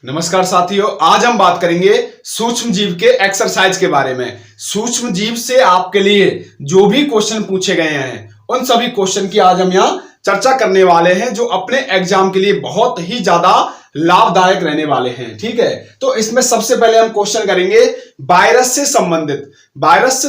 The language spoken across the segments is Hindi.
नमस्कार साथियों, आज हम बात करेंगे सूक्ष्म जीव के एक्सरसाइज के बारे में। सूक्ष्म जीव से आपके लिए जो भी क्वेश्चन पूछे गए हैं उन सभी क्वेश्चन की आज हम यहाँ चर्चा करने वाले हैं, जो अपने एग्जाम के लिए बहुत ही ज्यादा लाभदायक रहने वाले हैं। ठीक है, तो इसमें सबसे पहले हम क्वेश्चन करेंगे वायरस से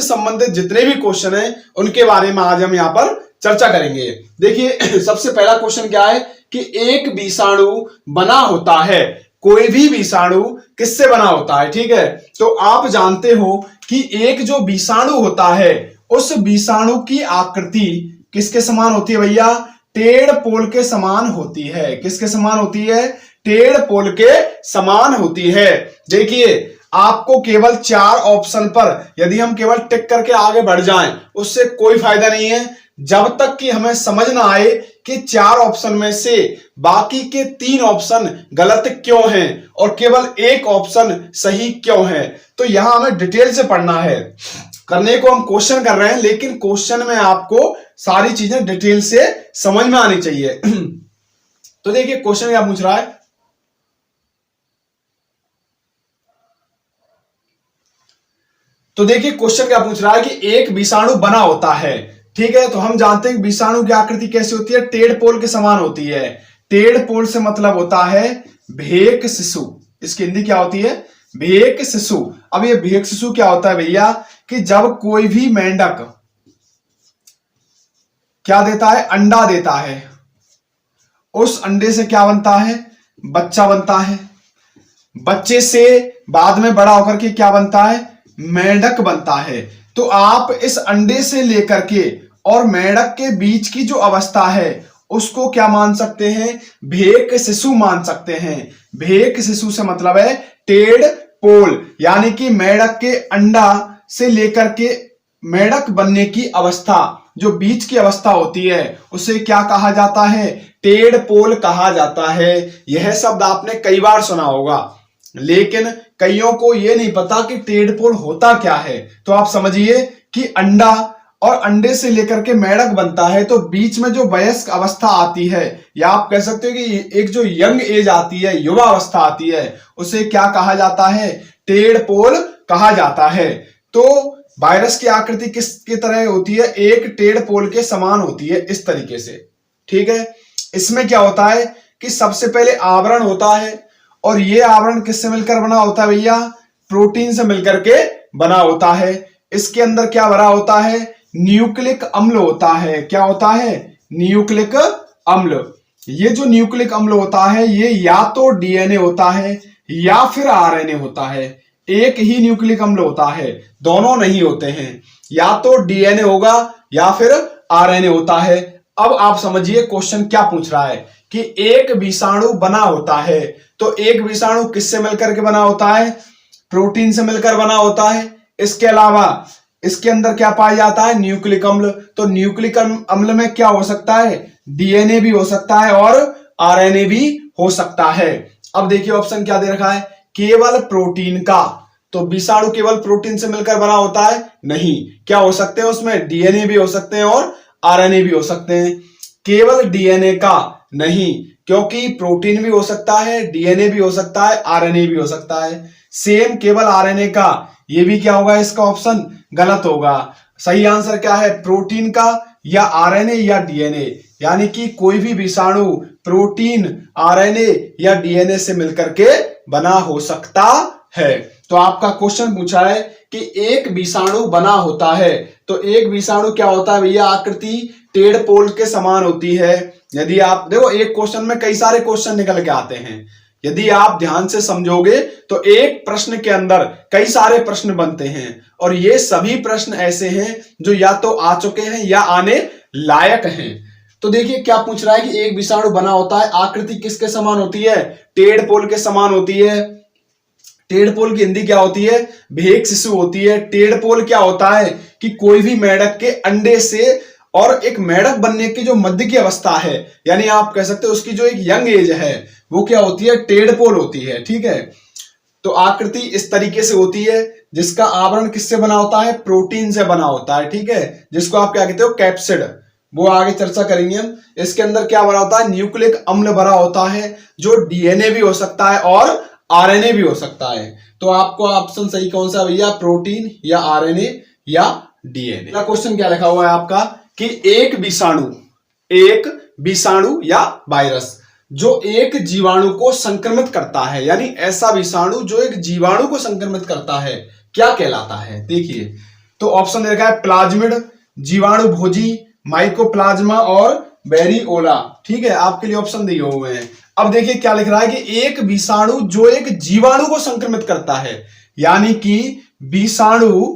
संबंधित जितने भी क्वेश्चन हैं उनके बारे में आज हम यहाँ पर चर्चा करेंगे। देखिए सबसे पहला क्वेश्चन क्या है कि एक विषाणु बना होता है। कोई भी विषाणु किससे बना होता है? ठीक है, तो आप जानते हो कि एक जो विषाणु होता है उस विषाणु की आकृति किसके समान होती है भैया? टेढ़ पोल के समान होती है। किसके समान होती है? टेढ़ पोल के समान होती है। देखिए आपको केवल 4 ऑप्शन पर यदि हम केवल टिक करके आगे बढ़ जाएं उससे कोई फायदा नहीं है, जब तक कि हमें समझ ना आए कि 4 ऑप्शन में से बाकी के 3 ऑप्शन गलत क्यों हैं और केवल एक ऑप्शन सही क्यों है। तो यहां हमें डिटेल से पढ़ना है। करने को हम क्वेश्चन कर रहे हैं, लेकिन क्वेश्चन में आपको सारी चीजें डिटेल से समझ में आनी चाहिए। तो देखिए क्वेश्चन क्या पूछ रहा है। तो देखिए क्वेश्चन क्या पूछ रहा है कि एक विषाणु बना होता है। ठीक है, तो हम जानते हैं कि विषाणु की आकृति कैसी होती है? टेढ़ पोल के समान होती है। टेढ़ पोल से मतलब होता है भेक शिशु। इसकी हिंदी क्या होती है? भेक शिशु। अब ये भेक शिशु क्या होता है भैया कि जब कोई भी मेंढक क्या देता है? अंडा देता है। उस अंडे से क्या बनता है? बच्चा बनता है। बच्चे से बाद में बड़ा होकर के क्या बनता है? मेंढक बनता है। तो आप इस अंडे से लेकर के और मेंढक के बीच की जो अवस्था है उसको क्या मान सकते हैं? भेक शिशु मान सकते हैं। भेक शिशु से मतलब है टेढ़ पोल, यानी कि मेंढक के अंडा से लेकर के मेंढक बनने की अवस्था, जो बीच की अवस्था होती है उसे क्या कहा जाता है? टेढ़ पोल कहा जाता है। यह शब्द आपने कई बार सुना होगा, लेकिन कईयों को यह नहीं पता कि टेढ़ पोल होता क्या है। तो आप समझिए कि अंडा और अंडे से लेकर के मेंढक बनता है, तो बीच में जो वयस्क अवस्था आती है, या आप कह सकते हो कि एक जो यंग एज आती है, युवा अवस्था आती है, उसे क्या कहा जाता है? टेढ़ पोल कहा जाता है। तो वायरस की आकृति किसकी तरह होती है? एक टेढ़ पोल के समान होती है, इस तरीके से। ठीक है, इसमें क्या होता है कि सबसे पहले आवरण होता है, और ये आवरण किससे मिलकर बना होता है भैया? प्रोटीन से मिलकर के बना होता है। इसके अंदर क्या भरा होता है? न्यूक्लिक अम्ल होता है। क्या होता है? न्यूक्लिक अम्ल। ये जो न्यूक्लिक अम्ल होता है ये या तो डीएनए होता है या फिर आरएनए होता है। एक ही न्यूक्लिक अम्ल होता है, दोनों नहीं होते हैं। या तो डीएनए होगा या फिर आरएनए होता है। अब आप समझिए क्वेश्चन क्या पूछ रहा है कि एक विषाणु बना होता है। तो एक विषाणु किससे मिलकर के बना होता है? प्रोटीन से मिलकर बना होता है। इसके अलावा इसके अंदर क्या पाया जाता है? न्यूक्लिक अम्ल। तो न्यूक्लिक अम्ल में क्या हो सकता है? डीएनए भी हो सकता है और आरएनए भी हो सकता है। अब देखिए ऑप्शन क्या दे रखा है? केवल प्रोटीन का। तो विषाणु केवल प्रोटीन से मिलकर बना होता है? नहीं, क्या हो सकते हैं उसमें? डीएनए भी हो सकते हैं और आरएनए भी हो सकते हैं। केवल डीएनए का नहीं, क्योंकि प्रोटीन भी हो सकता है, डीएनए भी हो सकता है, आरएनए भी हो सकता है। सेम केवल आरएनए का, ये भी क्या होगा? इसका ऑप्शन गलत होगा। सही आंसर क्या है? प्रोटीन का या आरएनए या डीएनए, यानी कि कोई भी विषाणु प्रोटीन, आरएनए या डीएनए से मिलकर के बना हो सकता है। तो आपका क्वेश्चन पूछा है कि एक विषाणु बना होता है। तो एक विषाणु क्या होता है भैया? आकृति टेढ़ पोल के समान होती है। यदि आप देखो, एक क्वेश्चन में कई सारे क्वेश्चन निकल के आते हैं। यदि आप ध्यान से समझोगे तो एक प्रश्न के अंदर कई सारे प्रश्न बनते हैं, और ये सभी प्रश्न ऐसे हैं जो या तो आ चुके हैं या आने लायक हैं। तो देखिए क्या पूछ रहा है कि एक विषाणु बना होता है, आकृति किसके समान होती है? टेढ़ पोल के समान होती है। टेढ़ पोल की हिंदी क्या होती है? भेक शिशु होती है। टेढ़ पोल क्या होता है कि कोई भी मेंढक के अंडे से और एक मेंढक बनने की जो मध्य की अवस्था है, यानी आप कह सकते हो उसकी जो एक यंग एज है वो क्या होती है? टेढ़ पोल होती है। ठीक है, तो आकृति इस तरीके से होती है, जिसका आवरण किससे बना होता है? प्रोटीन से बना होता है। ठीक है, जिसको आप क्या कहते हो? कैप्सिड। वो आगे चर्चा करेंगे हम। इसके अंदर क्या भरा होता है? न्यूक्लिक अम्ल भरा होता है, जो डीएनए भी हो सकता है और आरएनए भी हो सकता है। तो आपको ऑप्शन सही कौन सा भैया, प्रोटीन या आरएनए या डीएनए। अगला क्वेश्चन क्या लिखा हुआ है आपका कि एक विषाणु या वायरस जो एक जीवाणु को संक्रमित करता है, यानी ऐसा विषाणु जो एक जीवाणु को संक्रमित करता है, क्या कहलाता है। देखिए तो ऑप्शन दे रखा है प्लाज्मिड, जीवाणु भोजी, माइकोप्लाज्मा और वेरिओला। ठीक है, आपके लिए ऑप्शन दिए हुए हैं। अब देखिए क्या लिख रहा है कि एक विषाणु जो एक जीवाणु को संक्रमित करता है, यानी कि विषाणु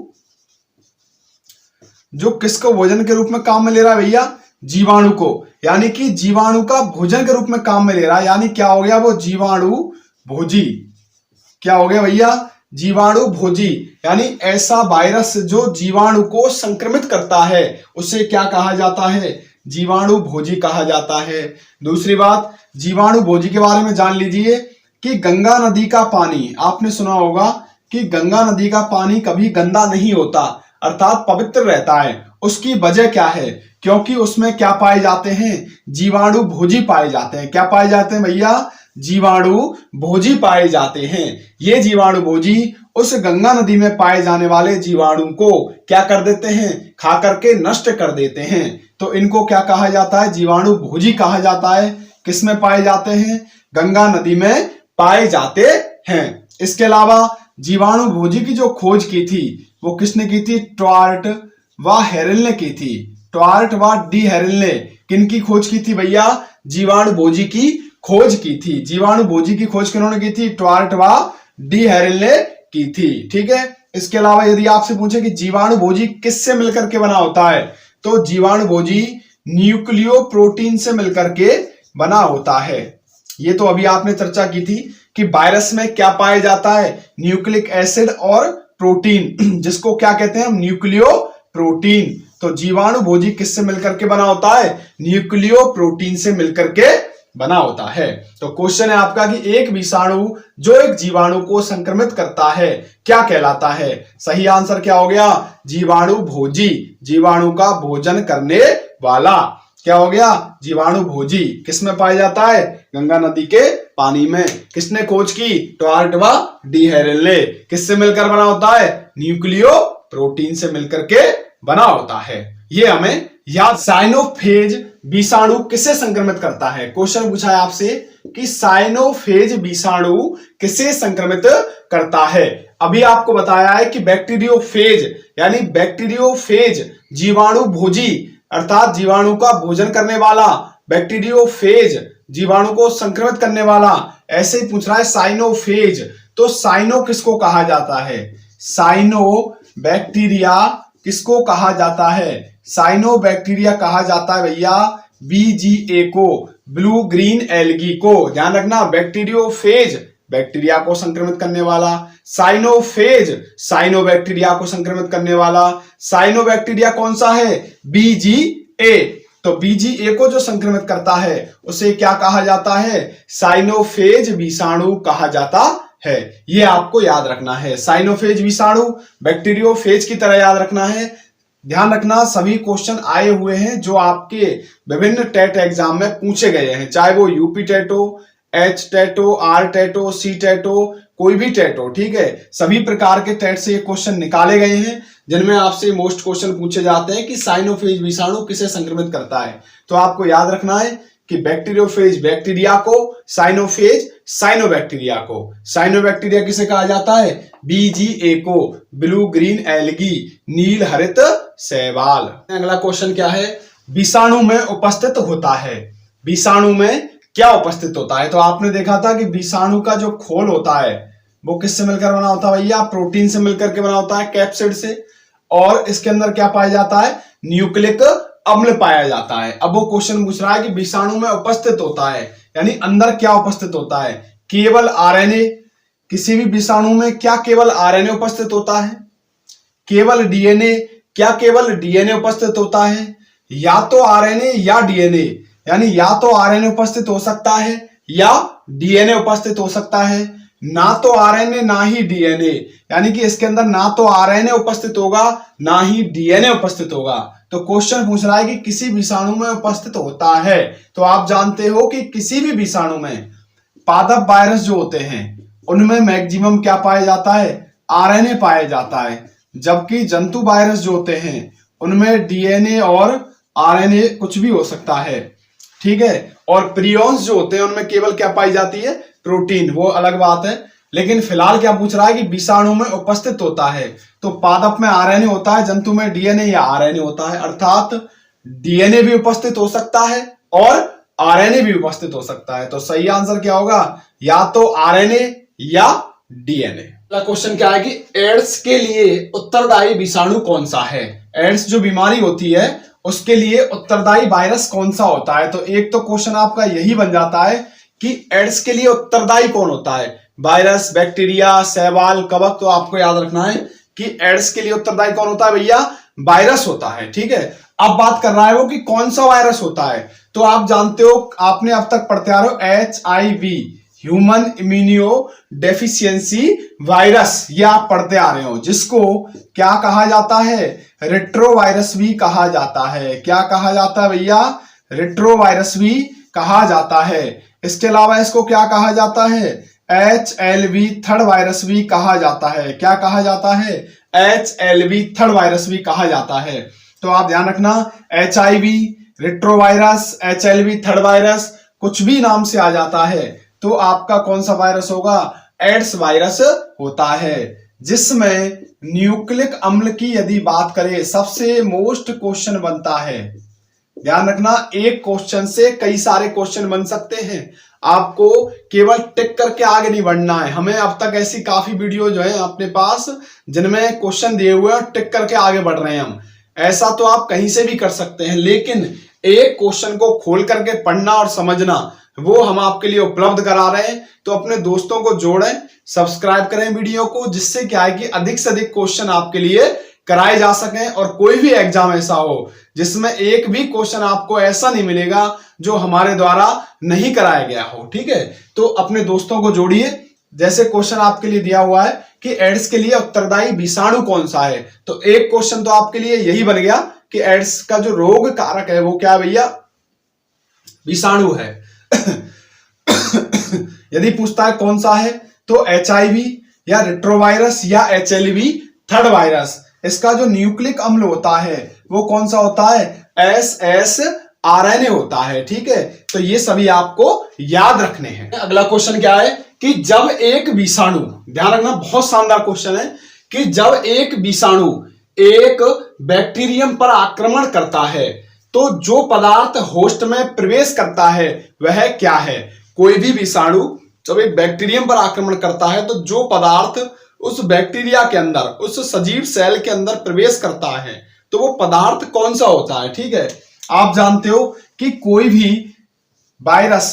जो किसको भोजन के रूप में काम में ले रहा है भैया, जीवाणु को, यानी कि जीवाणु का भोजन के रूप में काम में ले रहा है, यानी क्या हो गया वो जीवाणु भोजी। क्या हो गया भैया, जीवाणु भोजी, यानी ऐसा वायरस जो जीवाणु को संक्रमित करता है उसे क्या कहा जाता है, जीवाणु भोजी कहा जाता है। दूसरी बात, जीवाणु भोजी के बारे में जान लीजिए कि गंगा नदी का पानी, आपने सुना होगा कि गंगा नदी का पानी कभी गंदा नहीं होता, अर्थात पवित्र रहता है। उसकी वजह क्या है, क्योंकि उसमें क्या पाए जाते हैं, जीवाणु भोजी पाए जाते हैं। क्या पाए जाते हैं भैया, जीवाणु भोजी पाए जाते हैं। ये जीवाणु भोजी उस गंगा नदी में पाए जाने वाले जीवाणु को क्या कर देते हैं, खा करके नष्ट कर देते हैं। तो इनको क्या कहा जाता है, जीवाणु भोजी कहा जाता है। किसमें पाए जाते हैं, गंगा नदी में पाए जाते हैं। इसके अलावा जीवाणु भोजी की जो खोज की थी वो किसने की थी, ट्वार्ट व हेरल ने की थी। ट्वार्ट व डी हेरल ने किनकी खोज की थी भैया, जीवाणु भोजी की खोज की थी। जीवाणु भोजी की खोज किन्होंने की थी, ट्वार्ट व डी हेरल ने की थी। ठीक है, इसके अलावा यदि आपसे पूछे कि जीवाणु भोजी किससे मिलकर के बना होता है, तो जीवाणु भोजी न्यूक्लियो प्रोटीन से मिलकर के बना होता है। ये तो अभी आपने चर्चा की थी कि वायरस में क्या पाया जाता है, न्यूक्लिक एसिड और प्रोटीन, जिसको क्या कहते हैं हम, न्यूक्लियो प्रोटीन। तो जीवाणु भोजी किससे मिलकर के बना होता है, न्यूक्लियो प्रोटीन से मिलकर के बना होता है। तो क्वेश्चन है आपका कि एक विषाणु जो एक जीवाणु को संक्रमित करता है क्या कहलाता है। सही आंसर क्या हो गया, जीवाणु भोजी, जीवाणु का भोजन करने वाला। क्या हो गया, जीवाणु भोजी। किसमें पाया जाता है, गंगा नदी के पानी में। किसने खोज की, ट्वार्ट व डी हेरल ने। किससे मिलकर बना होता है, न्यूक्लियो प्रोटीन से मिलकर के बना होता है। ये हमें याद। साइनोफेज विषाणु किसे संक्रमित करता है, क्वेश्चन पूछा है आपसे कि साइनोफेज विषाणु किसे संक्रमित करता है। अभी आपको बताया है कि बैक्टीरियोफेज, यानी बैक्टीरियोफेज जीवाणु भोजी अर्थात जीवाणु का भोजन करने वाला, बैक्टीरियोफेज जीवाणु को संक्रमित करने वाला। ऐसे ही पूछ रहा है साइनोफेज, तो साइनो किसको कहा जाता है, साइनो बैक्टीरिया किसको कहा जाता है, साइनो बैक्टीरिया कहा जाता है भैया BGA को, ब्लू ग्रीन एल्गी को। ध्यान रखना, बैक्टीरियोफेज बैक्टीरिया को संक्रमित करने वाला, साइनोफेज साइनो बैक्टीरिया को संक्रमित करने वाला। साइनो बैक्टीरिया कौन सा है, BGA। तो BGA को जो संक्रमित करता है उसे क्या कहा जाता है, साइनोफेज विषाणु कहा जाता है। ये आपको याद रखना है, साइनोफेज विषाणु बैक्टीरियोफेज की तरह याद रखना है। ध्यान रखना, सभी क्वेश्चन आए हुए हैं जो आपके विभिन्न टेट एग्जाम में पूछे गए हैं, चाहे वो यूपी टेटो, H टेटो, R टेटो, C टेटो, कोई भी टेटो। ठीक है, सभी प्रकार के टेट से ये क्वेश्चन निकाले गए हैं जिनमें आपसे मोस्ट क्वेश्चन पूछे जाते हैं कि साइनोफेज विषाणु किसे संक्रमित करता है। तो आपको याद रखना है कि बैक्टीरियोफेज बैक्टीरिया को, साइनोफेज साइनो बैक्टीरिया को। साइनो बैक्टीरिया किसे कहा जाता है, BGA को, ब्लू ग्रीन एल्गी, नील हरित शैवाल। अगला क्वेश्चन क्या है, विषाणु में उपस्थित होता है, विषाणु में क्या उपस्थित होता है। तो आपने देखा था कि विषाणु का जो खोल होता है वो किससे मिलकर बना होता है भैया, प्रोटीन से मिलकर के बना होता है, कैप्सिड से। और इसके अंदर क्या पाया जाता है, न्यूक्लिक अम्ल पाया जाता है। अब वो क्वेश्चन पूछ रहा है कि विषाणु में उपस्थित होता है, यानी अंदर क्या उपस्थित होता है, केवल RNA। किसी भी विषाणु में क्या केवल RNA उपस्थित होता है, केवल DNA, क्या केवल DNA उपस्थित होता है, या तो RNA या DNA, यानी या तो RNA उपस्थित हो सकता है या DNA उपस्थित हो सकता है, ना तो RNA ना ही DNA, यानी कि इसके अंदर ना तो RNA उपस्थित होगा ना ही DNA उपस्थित होगा। तो क्वेश्चन पूछ रहा है कि किसी विषाणु में उपस्थित होता है। तो आप जानते हो कि किसी भी विषाणु में पादप वायरस जो होते हैं उनमें मैक्सिमम क्या पाया जाता है, आरएनए पाया जाता है, जबकि जंतु वायरस जो होते हैं उनमें डीएनए और आरएनए कुछ भी हो सकता है, ठीक है। और प्रियॉन्स जो होते हैं उनमें केवल क्या पाई जाती है, प्रोटीन, वो अलग बात है। लेकिन फिलहाल क्या पूछ रहा है कि विषाणु में उपस्थित होता है, तो पादप में आरएनए होता है, जंतु में डीएनए या आरएनए होता है, अर्थात डीएनए भी उपस्थित हो सकता है और आरएनए भी उपस्थित हो सकता है। तो सही आंसर क्या होगा, या तो आरएनए या डीएनए। अगला क्वेश्चन क्या है कि एड्स के लिए उत्तरदायी विषाणु कौन सा है। एड्स जो बीमारी होती है उसके लिए उत्तरदायी वायरस कौन सा होता है। तो एक तो क्वेश्चन आपका यही बन जाता है कि एड्स के लिए उत्तरदायी कौन होता है, वायरस, बैक्टीरिया, शैवाल, कवक। तो आपको याद रखना है कि एड्स के लिए उत्तरदायी कौन होता है भैया, वायरस होता है, ठीक है। अब बात कर रहा है वो कि कौन सा वायरस होता है। तो आप जानते हो, आपने अब तक पढ़ते आ रहे हो HIV, human immuno deficiency virus, ये आप पढ़ते आ रहे हो, जिसको क्या कहा जाता है, रेट्रोवायरस भी कहा जाता है। क्या कहा जाता है भैया, रेट्रोवायरस भी कहा जाता है। इसके अलावा इसको क्या कहा जाता है, HLV थर्ड वायरस भी कहा जाता है। क्या कहा जाता है, HLV थर्ड वायरस भी कहा जाता है। तो आप ध्यान रखना, HIV, retrovirus, HLV third virus, कुछ भी नाम से आ जाता है तो आपका कौन सा वायरस होगा, एड्स वायरस होता है। जिसमें न्यूक्लिक अम्ल की यदि बात करें, सबसे मोस्ट क्वेश्चन बनता है, ध्यान रखना, एक क्वेश्चन से कई सारे क्वेश्चन बन सकते हैं। आपको केवल टिक करके आगे नहीं बढ़ना है। हमें अब तक ऐसी काफी वीडियो जो है अपने पास जिनमें क्वेश्चन दिए हुए हैं, टिक करके आगे बढ़ रहे हैं हम। ऐसा तो आप कहीं से भी कर सकते हैं, लेकिन एक क्वेश्चन को खोल करके पढ़ना और समझना, वो हम आपके लिए उपलब्ध करा रहे हैं। तो अपने दोस्तों को जोड़ें, सब्सक्राइब करें वीडियो को, जिससे क्या है कि अधिक से अधिक क्वेश्चन आपके लिए कराए जा सकें। और कोई भी एग्जाम ऐसा हो जिसमें एक भी क्वेश्चन आपको ऐसा नहीं मिलेगा जो हमारे द्वारा नहीं कराया गया हो, ठीक है। तो अपने दोस्तों को जोड़िए। जैसे क्वेश्चन आपके लिए दिया हुआ है कि एड्स के लिए उत्तरदायी विषाणु कौन सा है, तो एक क्वेश्चन तो आपके लिए यही बन गया कि एड्स का जो रोग कारक है वो क्या है भैया, विषाणु है। यदि पूछता है कौन सा है, तो HIV या रेट्रोवायरस या HLV थर्ड वायरस। इसका जो न्यूक्लिक अम्ल होता है वो कौन सा होता है, SSRNA होता है, ठीक है। तो ये सभी आपको याद रखने हैं। अगला क्वेश्चन क्या है कि जब एक विषाणु, ध्यान रखना बहुत शानदार क्वेश्चन है, कि जब एक विषाणु एक बैक्टीरियम पर आक्रमण करता है तो जो पदार्थ होस्ट में प्रवेश करता है वह क्या है। कोई भी विषाणु जब एक बैक्टीरियम पर आक्रमण करता है तो जो पदार्थ उस बैक्टीरिया के अंदर, उस सजीव सेल के अंदर प्रवेश करता है, तो वो पदार्थ कौन सा होता है, ठीक है। आप जानते हो कि कोई भी वायरस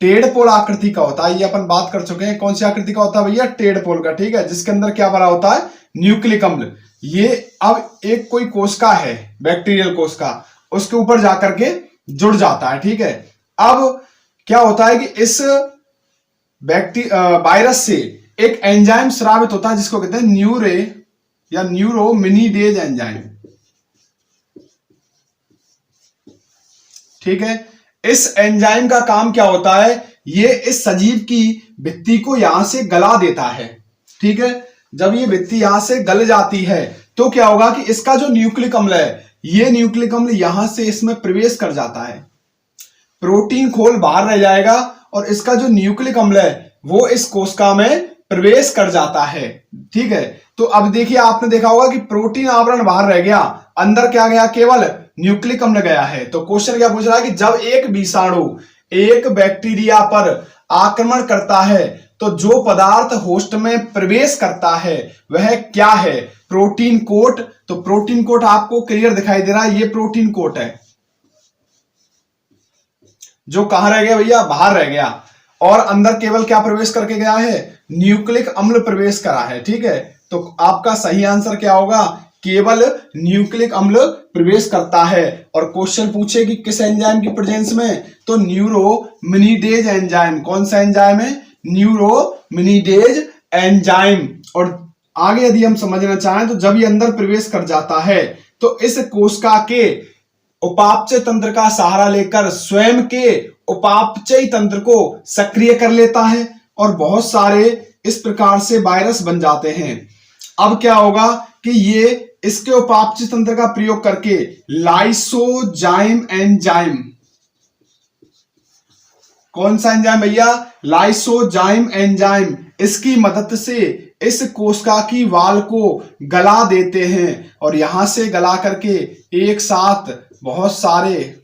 टेढ़पोल आकृति का होता है, ये अपन बात कर चुके हैं। कौन सी आकृति का होता है भैया, टेढ़पोल का, ठीक है, जिसके अंदर क्या भरा होता है, न्यूक्लिक अम्ल। ये अब एक कोई कोशिका है, बैक्टीरियल कोशिका, उसके ऊपर जाकर के जुड़ जाता है, ठीक है। अब क्या होता है कि इस वायरस से एक एंजाइम स्रावित होता है जिसको कहते हैं न्यूरे या न्यूरोमिनिडेज एंजाइम, ठीक है। इस एंजाइम का काम क्या होता है, ये इस सजीव की भित्ति को यहां से गला देता है, ठीक है। जब ये भित्ति यहां से गल जाती है तो क्या होगा कि इसका जो न्यूक्लिक अम्ल है, ये न्यूक्लिक अम्ल यहां से इसमें प्रवेश कर जाता है, प्रोटीन खोल बाहर रह जाएगा और इसका जो न्यूक्लिक अम्ल है वो इस कोशिका में प्रवेश कर जाता है, ठीक है। तो अब देखिए, आपने देखा होगा कि प्रोटीन आवरण बाहर रह गया, अंदर क्या गया, केवल न्यूक्लिक अम्ल गया है। तो क्वेश्चन क्या पूछ रहा है कि जब एक विषाणु एक बैक्टीरिया पर आक्रमण करता है तो जो पदार्थ होस्ट में प्रवेश करता है वह क्या है, प्रोटीन कोट। तो प्रोटीन कोट आपको क्लियर दिखाई दे रहा है, ये प्रोटीन कोट है जो कहां रह गया भैया, बाहर रह गया, और अंदर केवल क्या प्रवेश करके गया है, न्यूक्लिक अम्ल प्रवेश करा है, ठीक है। तो आपका सही आंसर क्या होगा, केवल न्यूक्लिक अम्ल प्रवेश करता है। और क्वेश्चन पूछे कि किस एंजाइम की प्रेजेंस में, तो न्यूरोमिनिडेज एंजाइम। कौन सा एंजाइम है, न्यूरोमिनिडेज एंजाइम। और आगे यदि हम समझना चाहें तो जब ये अंदर प्रवेश कर जाता है तो इस कोशिका के उपापचय तंत्र का सहारा लेकर स्वयं के उपापचय तंत्र को सक्रिय कर लेता है। और बहुत सारे इस प्रकार से वायरस बन जाते हैं। अब क्या होगा कि ये इसके उपापचय तंत्र का प्रयोग करके लाइसोजाइम एंजाइम, कौन सा एंजाइम भैया? लाइसोजाइम एंजाइम, इसकी मदद से इस कोशिका की वाल को गला देते हैं और यहां से गला करके एक साथ बहुत सारे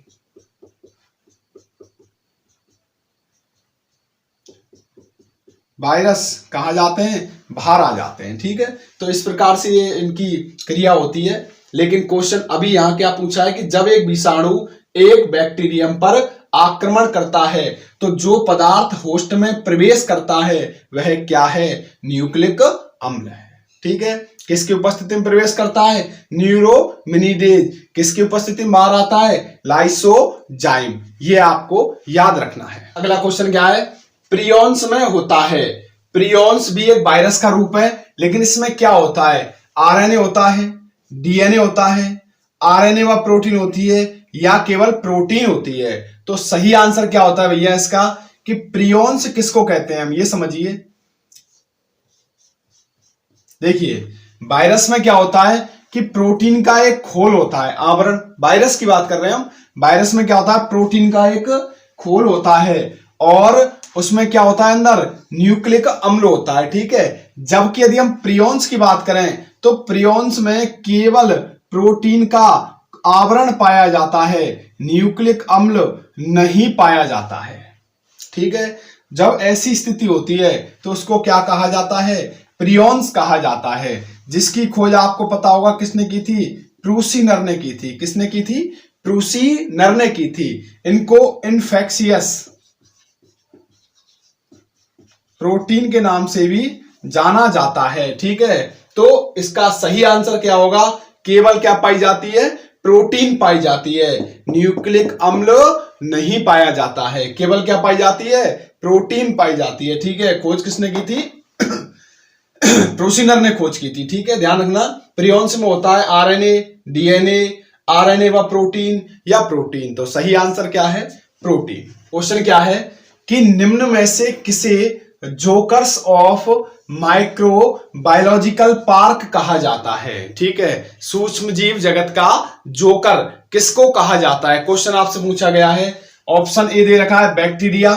वायरस कहा जाते हैं, बाहर आ जाते हैं। ठीक है, तो इस प्रकार से ये इनकी क्रिया होती है। लेकिन क्वेश्चन अभी यहां क्या पूछा है कि जब एक विषाणु एक बैक्टीरियम पर आक्रमण करता है तो जो पदार्थ होस्ट में प्रवेश करता है वह क्या है? न्यूक्लिक अम्ल है। ठीक है, किसकी उपस्थिति में प्रवेश करता है? न्यूरोमिनिडेज। किसकी उपस्थिति में बाहर आता है? लाइसोजाइम। ये आपको याद रखना है। अगला क्वेश्चन क्या है? प्रियॉन्स में होता है। प्रियॉन्स भी एक वायरस का रूप है, लेकिन इसमें क्या होता है? आरएनए होता है, डीएनए होता है, आरएनए व प्रोटीन होती है या केवल प्रोटीन होती है? तो सही आंसर क्या होता है भैया इसका कि प्रियॉन्स किसको कहते हैं हम ये समझिए। देखिए, वायरस में क्या होता है कि प्रोटीन का एक खोल होता है, आवरण। वायरस की बात कर रहे हैं हम। वायरस में क्या होता है? प्रोटीन का एक खोल होता है और उसमें क्या होता है? अंदर न्यूक्लिक अम्ल होता है। ठीक है, जबकि यदि हम प्रियॉन्स की बात करें तो प्रियॉन्स में केवल प्रोटीन का आवरण पाया जाता है, न्यूक्लिक अम्ल नहीं पाया जाता है। ठीक है, जब ऐसी स्थिति होती है तो उसको क्या कहा जाता है? प्रियॉन्स कहा जाता है, जिसकी खोज आपको पता होगा किसने की थी? प्रूसीनर ने की थी। किसने की थी? प्रूसीनर ने की थी। इनको इन्फेक्शियस प्रोटीन के नाम से भी जाना जाता है। ठीक है, तो इसका सही आंसर क्या होगा? केवल क्या पाई जाती है? प्रोटीन पाई जाती है, न्यूक्लिक अम्ल नहीं पाया जाता है। केवल क्या पाई जाती है? प्रोटीन पाई जाती है। ठीक है, खोज किसने की थी? प्रूसीनर ने खोज की थी। ठीक है, ध्यान रखना। प्रियॉन्स में होता है आरएनए, डीएनए, आरएनए व प्रोटीन या प्रोटीन। तो सही आंसर क्या है? प्रोटीन। क्वेश्चन क्या है कि निम्न में से किसे जोकर्स ऑफ माइक्रोबायोलॉजिकल पार्क कहा जाता है? ठीक है, सूक्ष्म जीव जगत का जोकर किसको कहा जाता है? क्वेश्चन आपसे पूछा गया है। ऑप्शन ए दे रखा है बैक्टीरिया,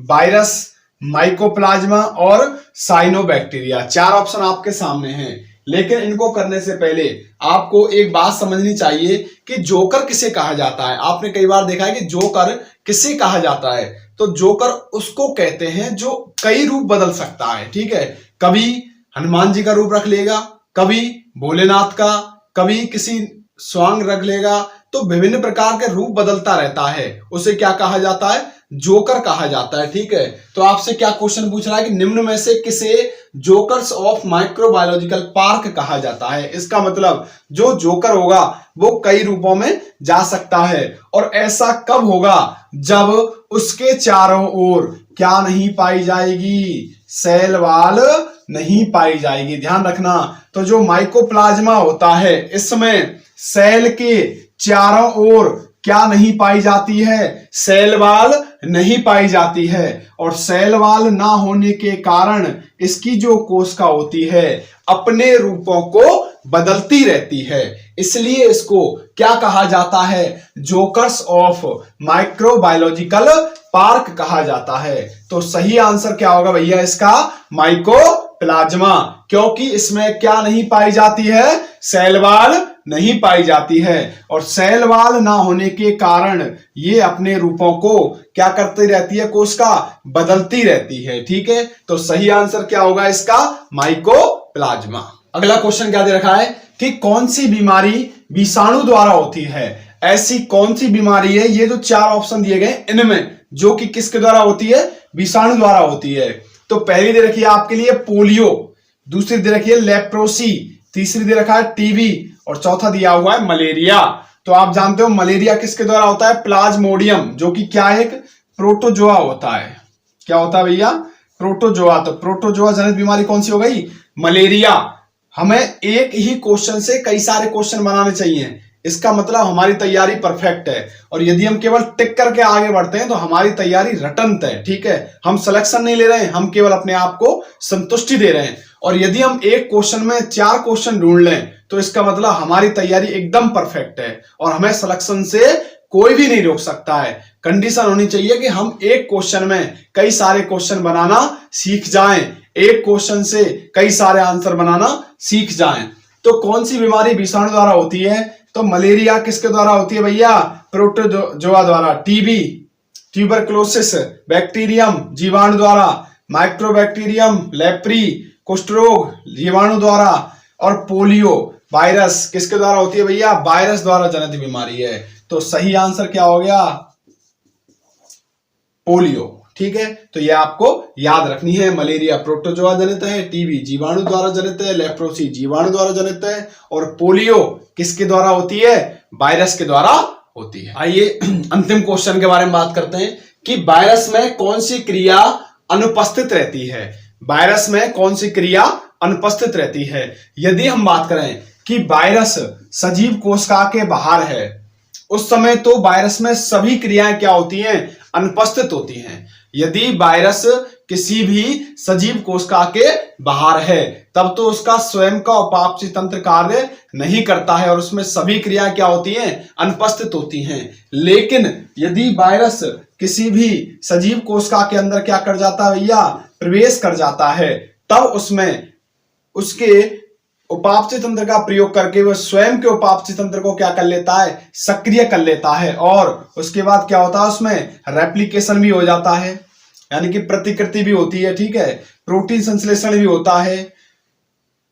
वायरस, माइकोप्लाज्मा और साइनोबैक्टीरिया। चार ऑप्शन आपके सामने हैं, लेकिन इनको करने से पहले आपको एक बात समझनी चाहिए कि जोकर किसे कहा जाता है। आपने कई बार देखा है कि जोकर किसे कहा जाता है? तो जोकर उसको कहते हैं जो कई रूप बदल सकता है। ठीक है, कभी हनुमान जी का रूप रख लेगा, कभी भोलेनाथ का, कभी किसी स्वांग रख लेगा। तो विभिन्न प्रकार के रूप बदलता रहता है, उसे क्या कहा जाता है? जोकर कहा जाता है। ठीक है, तो आपसे क्या क्वेश्चन पूछ रहा है कि निम्न में से किसे जोकर्स ऑफ माइक्रोबायोलॉजिकल पार्क कहा जाता है? इसका मतलब जो जोकर होगा वो कई रूपों में जा सकता है। और ऐसा कब होगा? जब उसके चारों ओर क्या नहीं पाई जाएगी? सेल वाल नहीं पाई जाएगी। ध्यान रखना। तो जो माइकोप्लाज्मा होता है इसमें सेल के चारों ओर क्या नहीं पाई जाती है? सेल वाल नहीं पाई जाती है। और सेल वाल ना होने के कारण इसकी जो कोशिका होती है अपने रूपों को बदलती रहती है, इसलिए इसको क्या कहा जाता है? जोकर्स ऑफ माइक्रोबायोलॉजिकल पार्क कहा जाता है। तो सही आंसर क्या होगा भैया इसका? माइकोप्लाज्मा, क्योंकि इसमें क्या नहीं पाई जाती है? सेल वाल नहीं पाई जाती है। और सेल वाल ना होने के कारण ये अपने रूपों को क्या करती रहती है? कोशिका बदलती रहती है। ठीक है, तो सही आंसर क्या होगा इसका? माइकोप्लाज्मा। अगला क्वेश्चन क्या दे रखा है कि कौन सी बीमारी विषाणु द्वारा होती है? ऐसी कौन सी बीमारी है? ये जो चार ऑप्शन दिए गए इनमें जो कि किसके द्वारा होती है? विषाणु द्वारा होती है। तो पहली दे रखी है आपके लिए पोलियो, दूसरी दे रखी है लेप्रोसी, तीसरी दे रखा है टीबी और चौथा दिया हुआ है मलेरिया। तो आप जानते हो मलेरिया किसके द्वारा होता है? प्लाज्मोडियम, जो कि क्या एक प्रोटोजोआ होता है। क्या होता है भैया? प्रोटोजोआ। तो प्रोटोजोआ जनित बीमारी कौन सी हो गई? मलेरिया। हमें एक ही क्वेश्चन से कई सारे क्वेश्चन बनाने चाहिए, इसका मतलब हमारी तैयारी परफेक्ट है। और यदि हम केवल टिक करके आगे बढ़ते हैं तो हमारी तैयारी रटंत है। ठीक है, हम सिलेक्शन नहीं ले रहे हैं, हम केवल अपने आप को संतुष्टि दे रहे हैं। और यदि हम एक क्वेश्चन में 4 क्वेश्चन ढूंढ लें तो इसका मतलब हमारी तैयारी एकदम परफेक्ट है और हमें सिलेक्शन से कोई भी नहीं रोक सकता है। कंडीशन होनी चाहिए कि हम एक क्वेश्चन में कई सारे क्वेश्चन बनाना सीख जाएं, एक क्वेश्चन से कई सारे आंसर बनाना सीख जाएं। तो कौन सी बीमारी विषाणु द्वारा होती है? तो मलेरिया किसके द्वारा होती है भैया? प्रोटोजोआ द्वारा। टीबी, ट्यूबरकुलोसिस, बैक्टीरियम जीवाणु द्वारा, माइक्रोबैक्टीरियम, लेप्री, कुष्ठ रोग जीवाणु द्वारा, और पोलियो वायरस किसके द्वारा होती है भैया? वायरस द्वारा जनित बीमारी है। तो सही आंसर क्या हो गया? पोलियो। ठीक है, तो ये आपको याद रखनी है। मलेरिया प्रोटोजोआ जनित है, टीबी जीवाणु द्वारा जनित है, लेप्रोसी जीवाणु द्वारा जनित है, और पोलियो किसके द्वारा होती है? वायरस के द्वारा होती है। आइए अंतिम क्वेश्चन के बारे में बात करते हैं कि वायरस में कौन सी क्रिया अनुपस्थित रहती है? वायरस में कौन सी क्रिया अनुपस्थित रहती है? यदि हम बात करें कि वायरस सजीव कोशिका के बाहर है, उस समय तो वायरस में सभी क्रियाएं क्या होती हैं? अनुपस्थित होती हैं। यदि वायरस किसी भी सजीव कोशिका के बाहर है तब तो उसका स्वयं का उपापचय तंत्र कार्य नहीं करता है और उसमें सभी क्रियाएं क्या होती हैं? अनुपस्थित होती हैं। लेकिन यदि वायरस किसी भी सजीव कोशिका के अंदर क्या कर जाता है भैया? प्रवेश कर जाता है, तब उसमें उसके उपापचय तंत्र का प्रयोग करके वह स्वयं के उपापचय तंत्र को क्या कर लेता है? सक्रिय कर लेता है। और उसके बाद क्या होता है? उसमें रेप्लिकेशन भी हो जाता है, यानी कि प्रतिकृति भी होती है। ठीक है, प्रोटीन संश्लेषण भी होता है,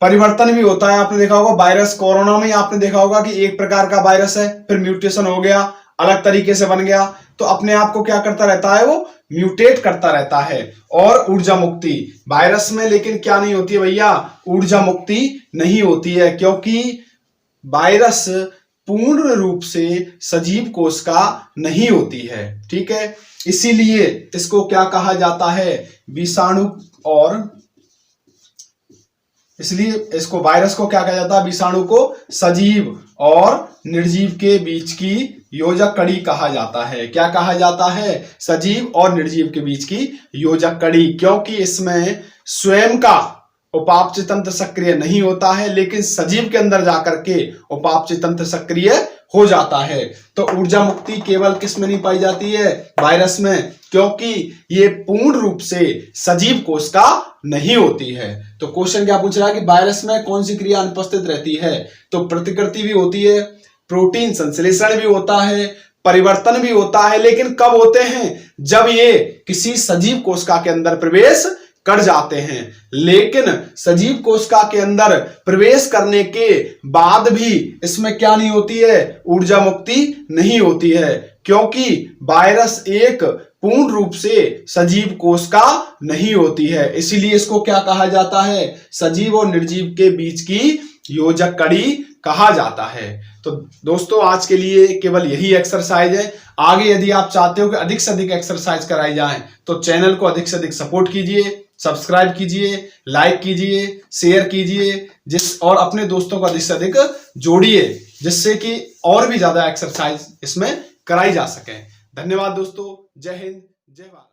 परिवर्तन भी होता है। आपने देखा होगा वायरस, कोरोना में आपने देखा होगा कि एक प्रकार का वायरस है, फिर म्यूटेशन हो गया, अलग तरीके से बन गया, तो अपने आप को क्या करता रहता है? वो म्यूटेट करता रहता है। और ऊर्जा मुक्ति वायरस में लेकिन क्या नहीं होती है भैया? ऊर्जा मुक्ति नहीं होती है, क्योंकि वायरस पूर्ण रूप से सजीव कोशिका नहीं होती है। ठीक है, इसीलिए इसको क्या कहा जाता है? विषाणु। और इसलिए इसको, वायरस को क्या कहा जाता है? विषाणु को सजीव और निर्जीव के बीच की योजक कड़ी कहा जाता है। क्या कहा जाता है? सजीव और निर्जीव के बीच की योजक कड़ी, क्योंकि इसमें स्वयं का उपापचय तंत्र सक्रिय नहीं होता है, लेकिन सजीव के अंदर जाकर के उपापचय तंत्र सक्रिय हो जाता है। तो ऊर्जा मुक्ति केवल किस में नहीं पाई जाती है? वायरस में, क्योंकि ये पूर्ण रूप से सजीव कोशिका नहीं होती है। तो क्वेश्चन क्या पूछ रहा है कि वायरस में कौन सी क्रिया अनुपस्थित रहती है? तो प्रतिकृति भी होती है, प्रोटीन संश्लेषण भी होता है, परिवर्तन भी होता है, लेकिन कब होते हैं? जब ये किसी सजीव कोशिका के अंदर प्रवेश कर जाते हैं। लेकिन सजीव कोशिका के अंदर प्रवेश करने के बाद भी इसमें क्या नहीं होती है? ऊर्जा मुक्ति नहीं होती है, क्योंकि वायरस एक पूर्ण रूप से सजीव कोशिका नहीं होती है। इसीलिए इसको क्या कहा जाता है? सजीव और निर्जीव के बीच की योजक कड़ी कहा जाता है। तो दोस्तों आज के लिए केवल यही एक्सरसाइज है। आगे यदि आप चाहते हो कि अधिक से अधिक एक्सरसाइज कराई जाए तो चैनल को अधिक से अधिक सपोर्ट कीजिए, सब्सक्राइब कीजिए, लाइक कीजिए, शेयर कीजिए, और अपने दोस्तों को अधिक से अधिक जोड़िए, जिससे कि और भी ज्यादा एक्सरसाइज इसमें कराई जा सके। धन्यवाद दोस्तों, जय हिंद, जय भारत।